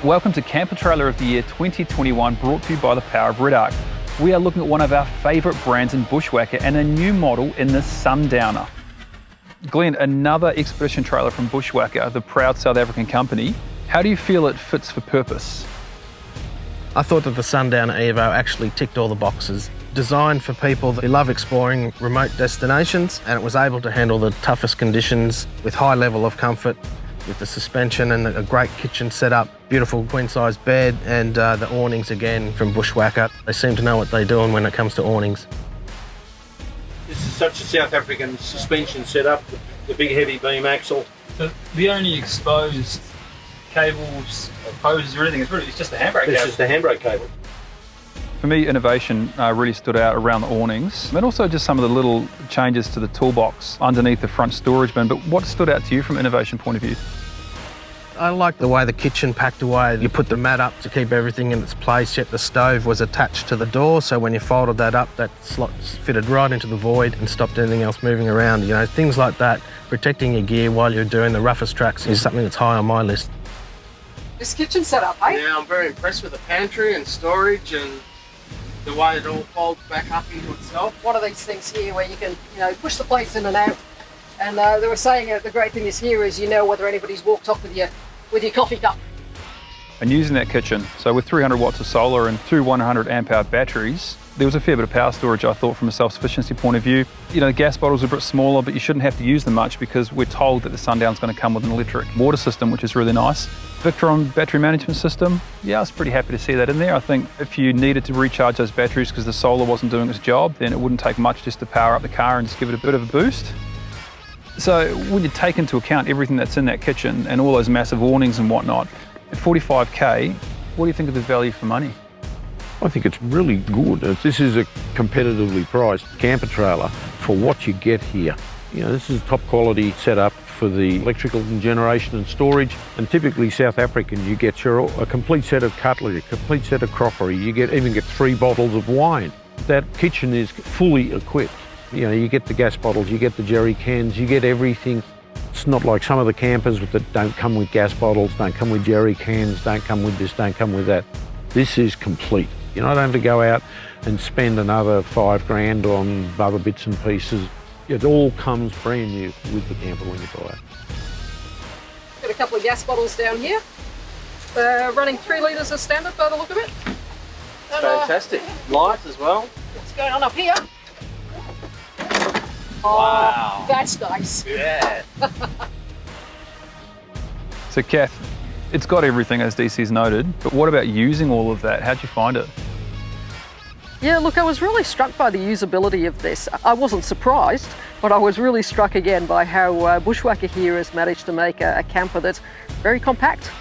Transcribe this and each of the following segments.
Welcome to Camper Trailer of the Year 2021, brought to you by the power of Red Arc. We are looking at one of our favourite brands in Bushwhacker and a new model in the Sundowner. Glenn, another expedition trailer from Bushwhacker, the proud South African company. How do you feel it fits for purpose? I thought that the Sundowner Evo actually ticked all the boxes. Designed for people that love exploring remote destinations, and it was able to handle the toughest conditions with high level of comfort, with the suspension and a great kitchen setup, beautiful queen-size bed, and the awnings again from Bushwhacker. They seem to know what they're doing when it comes to awnings. This is such a South African suspension setup, the big heavy beam axle. So the only exposed cables, hoses or anything, it's just the handbrake cable. This is the handbrake cable. For me, innovation really stood out around the awnings, and also just some of the little changes to the toolbox underneath the front storage bin. But what stood out to you from an innovation point of view? I like the way the kitchen packed away. You put the mat up to keep everything in its place, yet the stove was attached to the door, so when you folded that up, that slot fitted right into the void and stopped anything else moving around. You know, things like that, protecting your gear while you're doing the roughest tracks is something that's high on my list. This kitchen setup, eh? Yeah, I'm very impressed with the pantry and storage and the way it all folds back up into itself. One of these things here where you can, push the plates in and out. And they were saying the great thing is here is you know whether anybody's walked off with your coffee cup. And using that kitchen, so with 300 watts of solar and two 100 amp hour batteries, there was a fair bit of power storage, I thought, from a self-sufficiency point of view. You know, the gas bottles are a bit smaller, but you shouldn't have to use them much because we're told that the Sundowner's going to come with an electric water system, which is really nice. Victron battery management system, yeah, I was pretty happy to see that in there. I think if you needed to recharge those batteries because the solar wasn't doing its job, then it wouldn't take much just to power up the car and just give it a bit of a boost. So when you take into account everything that's in that kitchen and all those massive awnings and whatnot, at 45K, what do you think of the value for money? I think it's really good. This is a competitively priced camper trailer for what you get here. You know, this is a top quality setup for the electrical generation and storage. And typically South African, you get a complete set of cutlery, a complete set of crockery. You even get 3 bottles of wine. That kitchen is fully equipped. You know, you get the gas bottles, you get the jerry cans, you get everything. It's not like some of the campers that don't come with gas bottles, don't come with jerry cans, don't come with this, don't come with that. This is complete. You don't have to go out and spend another $5,000 on other bits and pieces. It all comes brand new with the camper when you buy it. Got a couple of gas bottles down here. Running 3 litres as standard by the look of it. And, Fantastic. Light as well. what's going on up here? Wow. Oh, that's nice. Yeah. So Kath, it's got everything as DC's noted, but what about using all of that? How'd you find it? Yeah, look, I was really struck by the usability of this. I wasn't surprised, but I was really struck again by how Bushwhacker here has managed to make a camper that's very compact.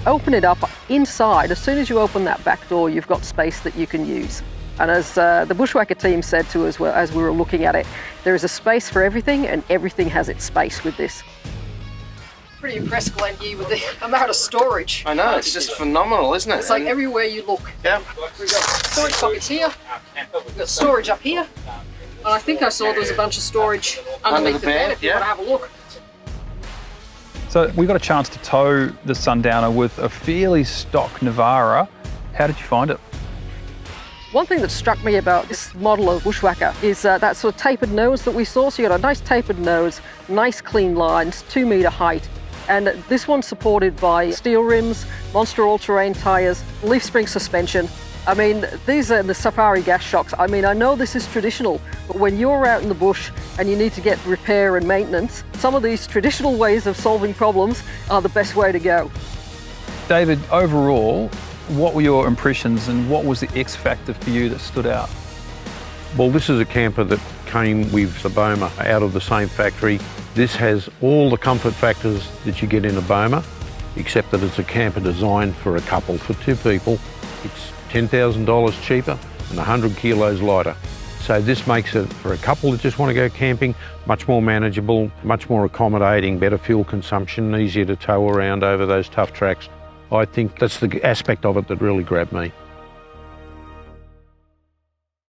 Open it up inside. As soon as you open that back door, you've got space that you can use. And as the Bushwhacker team said to us as we were looking at it, there is a space for everything and everything has its space with this. Pretty impressed, Glenn, you with the amount of storage. I know, it's just phenomenal, isn't it? It's like everywhere you look. Yeah. We've got storage pockets here, we've got storage up here, and I think I saw there was a bunch of storage underneath the bed if you want to have a look. So we got a chance to tow the Sundowner with a fairly stock Navara. How did you find it? One thing that struck me about this model of Bushwhacker is that sort of tapered nose that we saw. So you got a nice tapered nose, nice clean lines, 2 metre height. And this one's supported by steel rims, Monster all-terrain tyres, leaf spring suspension. I mean, these are the Safari gas shocks. I mean, I know this is traditional, but when you're out in the bush and you need to get repair and maintenance, some of these traditional ways of solving problems are the best way to go. David, overall, what were your impressions and what was the X factor for you that stood out? Well, this is a camper that came with the Boma out of the same factory. This has all the comfort factors that you get in a Boma, except that it's a camper designed for a couple. For 2 people, it's $10,000 cheaper and 100 kilos lighter. So this makes it, for a couple that just want to go camping, much more manageable, much more accommodating, better fuel consumption, easier to tow around over those tough tracks. I think that's the aspect of it that really grabbed me.